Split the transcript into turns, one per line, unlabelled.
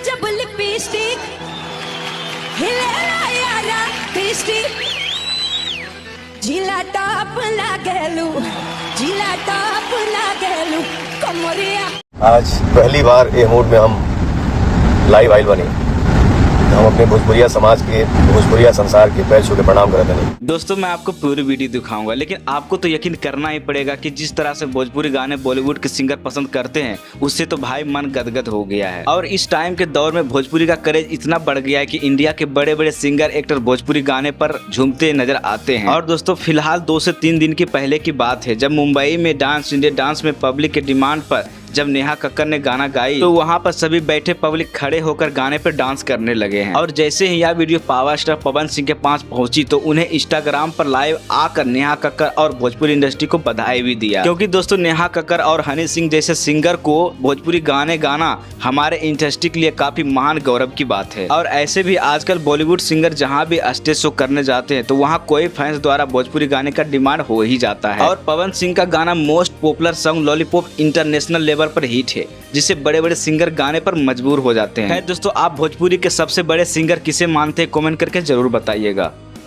जब लिपस्टिक हिलेला यारा लिपस्टिक जिला टॉप लागेलू जिला टॉप लागेलू कमरिया।
आज पहली बार ए मोड में हम लाइव आइल बने। हम अपने भोजपुरिया समाज के, भोजपुरिया संसार के पैर छू के प्रणाम करते हैं।
दोस्तों मैं आपको पूरी वीडियो दिखाऊंगा, लेकिन आपको तो यकीन करना ही पड़ेगा कि जिस तरह से भोजपुरी गाने बॉलीवुड के सिंगर पसंद करते हैं, उससे तो भाई मन गदगद हो गया है। और इस टाइम के दौर में भोजपुरी का क्रेज इतना बढ़ गया है कि इंडिया के बड़े बड़े सिंगर एक्टर भोजपुरी गाने पर झूमते नजर आते हैं। और दोस्तों फिलहाल 2 से 3 दिन की पहले की बात है, जब मुंबई में डांस इंडिया डांस में पब्लिक के डिमांड पर जब नेहा कक्कर ने गाना गाई, तो वहां पर सभी बैठे पब्लिक खड़े होकर गाने पर डांस करने लगे हैं। और जैसे ही यह video power star Pawan Singh के पास पहुंची, तो उन्हें इंस्टाग्राम पर लाइव आकर नेहा कक्कर और भोजपुरी इंडस्ट्री को बधाई भी दिया। क्योंकि दोस्तों नेहा कक्कर और हनी सिंह जैसे सिंगर को भोजपुरी गाने गाना हमारे इंडस्ट्री के लिए काफी महान गौरव की बात है। और ऐसे भी आजकल बॉलीवुड सिंगर जहाँ भी स्टेज शो करने जाते हैं, तो वहाँ कोई फैंस द्वारा भोजपुरी गाने का डिमांड हो ही जाता है। और पवन सिंह का गाना most popular song lollipop international level पर हिट है, जिससे बड़े बड़े सिंगर गाने पर मजबूर हो जाते हैं। दोस्तों आप भोजपुरी के सबसे बड़े सिंगर किसे मानते हैं, कमेंट करके जरूर बताइएगा।